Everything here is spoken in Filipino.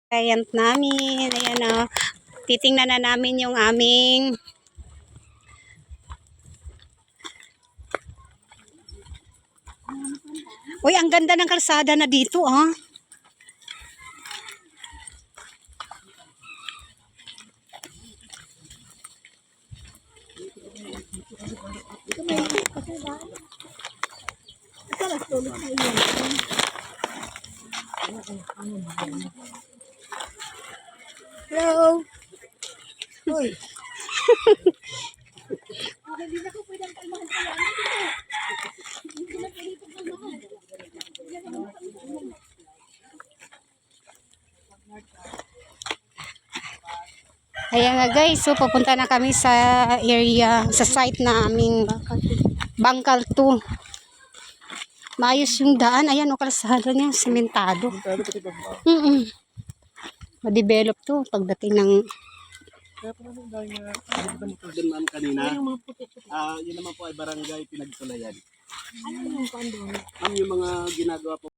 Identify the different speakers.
Speaker 1: Client namin. Ayan o. Titingnan na namin yung aming uy, ang ganda ng kalsada na dito ah. Hello. Uy. Ayan nga guys, so papunta na kami sa area, sa site naming Bangkal 2. Maayos yung daan, ayan o kalsada niya, sementado. Ma-develop to pagdating ng
Speaker 2: doon ma'am kanina. Yun naman po ay barangay Pinagtulayan. Ano yung kando? Ma'am, yung mga ginagawa po